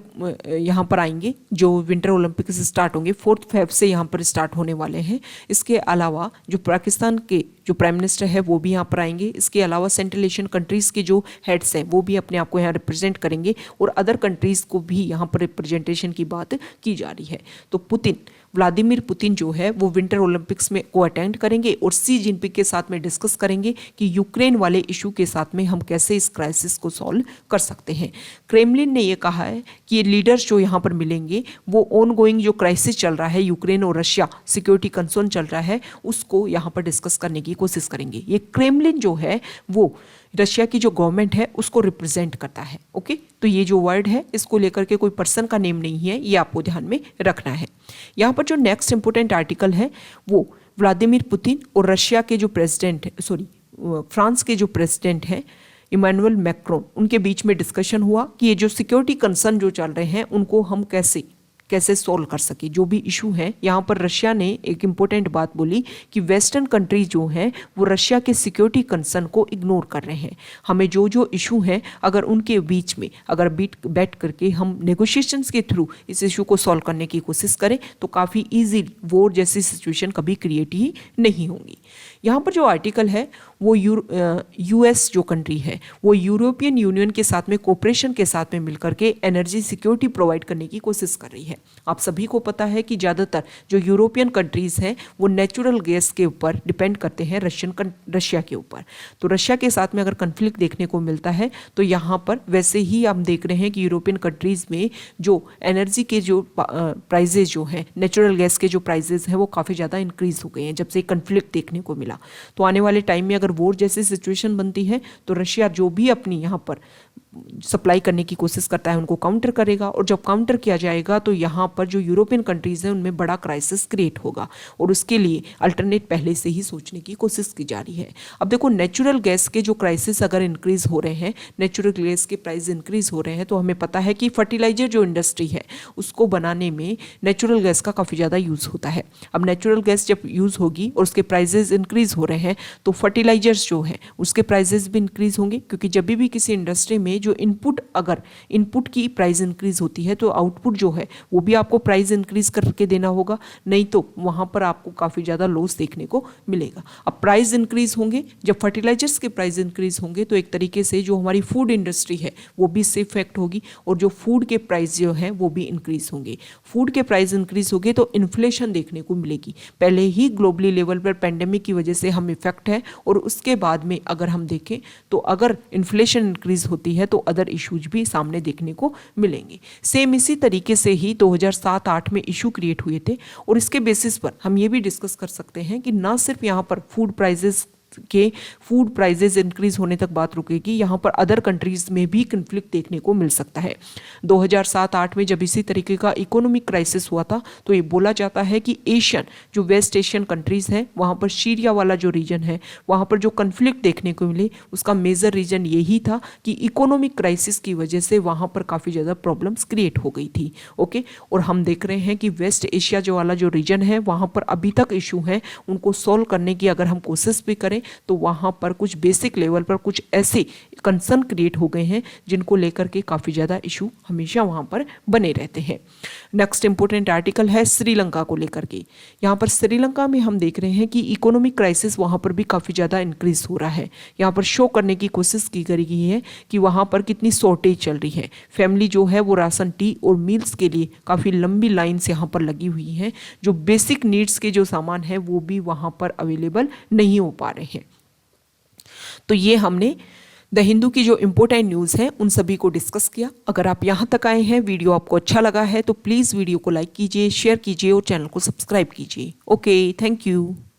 यहाँ पर आएंगे। जो विंटर ओलंपिक्स स्टार्ट होंगे 4 February से यहाँ पर स्टार्ट होने वाले हैं। इसके अलावा जो पाकिस्तान के जो प्राइम मिनिस्टर है वो भी यहाँ पर आएंगे। इसके अलावा सेंट्रल एशियन कंट्रीज़ के जो हेड्स हैं वो भी अपने आप को यहाँ रिप्रेजेंट करेंगे और अदर कंट्रीज़ को भी यहाँ पर रिप्रेजेंटेशन की बात की जा रही है। तो व्लादिमीर पुतिन जो है वो विंटर ओलंपिक्स में को अटेंड करेंगे और शी जिनपिंग के साथ में डिस्कस करेंगे कि यूक्रेन वाले इशू के साथ में हम कैसे इस क्राइसिस को सॉल्व कर सकते हैं। क्रेमलिन ने ये कहा है कि ये लीडर्स जो यहाँ पर मिलेंगे वो ऑन गोइंग जो क्राइसिस चल रहा है, यूक्रेन और रशिया सिक्योरिटी कंसर्न चल रहा है, उसको यहाँ पर डिस्कस करने की कोशिश करेंगे। ये क्रेमलिन जो है वो रशिया की जो गवर्नमेंट है उसको रिप्रेजेंट करता है। ओके, तो ये जो वर्ड है इसको लेकर के कोई पर्सन का नेम नहीं है, ये आपको ध्यान में रखना है। यहाँ पर जो नेक्स्ट इंपोर्टेंट आर्टिकल है वो व्लादिमीर पुतिन और रशिया के जो प्रेसिडेंट फ्रांस के जो प्रेसिडेंट हैं इमैनुअल मैक्रोन, उनके बीच में डिस्कशन हुआ कि ये जो सिक्योरिटी कंसर्न जो चल रहे हैं उनको हम कैसे सॉल्व कर सके, जो भी इशू है। यहाँ पर रशिया ने एक इम्पोर्टेंट बात बोली कि वेस्टर्न कंट्रीज जो हैं वो रशिया के सिक्योरिटी कंसर्न को इग्नोर कर रहे हैं। हमें जो इशू हैं अगर उनके बीच में अगर बैठ करके हम नेगोशिएशंस के थ्रू इस इशू को सॉल्व करने की कोशिश करें तो काफ़ी ईजीली वॉर जैसी सिचुएशन कभी क्रिएट ही नहीं होंगी। यहाँ पर जो आर्टिकल है वो यूएस जो कंट्री है वो यूरोपियन यूनियन के साथ में कोऑपरेशन के साथ में मिलकर के एनर्जी सिक्योरिटी प्रोवाइड करने की कोशिश कर रही है। आप सभी को पता है कि ज़्यादातर जो यूरोपियन कंट्रीज हैं वो नेचुरल गैस के ऊपर डिपेंड करते हैं रशिया के ऊपर। तो रशिया के साथ में अगर कन्फ्लिक्ट देखने को मिलता है तो यहाँ पर वैसे ही हम देख रहे हैं कि यूरोपियन कंट्रीज में जो एनर्जी के जो प्राइजेज जो हैं, नेचुरल गैस के जो प्राइजेज हैं वो काफ़ी ज़्यादा इंक्रीज हो गए हैं जब से कन्फ्लिक्ट देखने को मिला। तो आने वाले टाइम में अगर वॉर जैसी सिचुएशन बनती है तो रशिया जो भी अपनी यहाँ पर सप्लाई करने की कोशिश करता है उनको काउंटर करेगा, और जब काउंटर किया जाएगा तो यहाँ पर जो यूरोपियन कंट्रीज़ हैं उनमें बड़ा क्राइसिस क्रिएट होगा, और उसके लिए अल्टरनेट पहले से ही सोचने की कोशिश की जा रही है। अब देखो, नेचुरल गैस के जो क्राइसिस अगर इंक्रीज हो रहे हैं, नेचुरल गैस के प्राइस इंक्रीज हो रहे हैं, तो हमें पता है कि फर्टिलाइजर जो इंडस्ट्री है उसको बनाने में नेचुरल गैस का काफ़ी ज़्यादा यूज़ होता है। अब नेचुरल गैस जब यूज़ होगी और उसके प्राइजेज इंक्रीज हो रहे हैं तो फर्टिलाइजर्स जो है उसके प्राइजेज भी इंक्रीज होंगे, क्योंकि जब भी किसी इंडस्ट्री में जो अगर इनपुट की प्राइस इंक्रीज होती है तो आउटपुट जो है वो भी आपको प्राइस इंक्रीज करके देना होगा, नहीं तो वहाँ पर आपको काफ़ी ज़्यादा लॉस देखने को मिलेगा। अब प्राइस इंक्रीज होंगे, जब फर्टिलाइजर्स के प्राइस इंक्रीज होंगे तो एक तरीके से जो हमारी फूड इंडस्ट्री है वो भी इससे इफेक्ट होगी, और जो फूड के प्राइस जो है वो भी इंक्रीज होंगे। फूड के प्राइस इंक्रीज होंगे तो इन्फ्लेशन देखने को मिलेगी। पहले ही ग्लोबली लेवल पर पेंडेमिक की वजह से हम इफेक्ट है, और उसके बाद में अगर हम देखें तो अगर इन्फ्लेशन इंक्रीज होती है तो अदर इश्यूज भी सामने देखने को मिलेंगे। सेम इसी तरीके से ही 2007-8 में इशू क्रिएट हुए थे, और इसके बेसिस पर हम ये भी डिस्कस कर सकते हैं कि ना सिर्फ यहाँ पर फूड प्राइजेज इंक्रीज होने तक बात रुकेगी, यहाँ पर अदर कंट्रीज में भी कन्फ्लिक्ट देखने को मिल सकता है। 2007-8 में जब इसी तरीके का इकोनॉमिक क्राइसिस हुआ था तो ये बोला जाता है कि जो वेस्ट एशियन कंट्रीज हैं वहाँ पर सीरिया वाला जो रीजन है वहाँ पर जो कन्फ्लिक्ट देखने को मिले उसका मेजर रीजन यही था कि इकोनॉमिक क्राइसिस की वजह से वहाँ पर काफ़ी ज़्यादा प्रॉब्लम्स क्रिएट हो गई थी। ओके, और हम देख रहे हैं कि वेस्ट एशिया जो वाला जो रीजन है वहाँ पर अभी तक इशू है, उनको सॉल्व करने की अगर हम कोशिश भी करें तो वहाँ पर कुछ बेसिक लेवल पर कुछ ऐसे कंसर्न क्रिएट हो गए हैं जिनको लेकर के काफ़ी ज़्यादा इशू हमेशा वहाँ पर बने रहते हैं। नेक्स्ट इंपॉर्टेंट आर्टिकल है श्रीलंका को लेकर के। यहाँ पर श्रीलंका में हम देख रहे हैं कि इकोनॉमिक क्राइसिस वहाँ पर भी काफ़ी ज़्यादा इंक्रीज हो रहा है। यहाँ पर शो करने की कोशिश की गई है कि वहाँ पर कितनी शॉर्टेज चल रही है। फैमिली जो है वो राशन, टी और मील्स के लिए काफ़ी लंबी लाइन्स यहाँ पर लगी हुई हैं। जो बेसिक नीड्स के जो सामान है वो भी वहाँ पर अवेलेबल नहीं हो पा रहे हैं। तो ये हमने द हिंदू की जो इम्पोर्टेंट न्यूज़ है उन सभी को डिस्कस किया। अगर आप यहाँ तक आए हैं, वीडियो आपको अच्छा लगा है तो प्लीज़ वीडियो को लाइक कीजिए, शेयर कीजिए और चैनल को सब्सक्राइब कीजिए। Okay, thank you.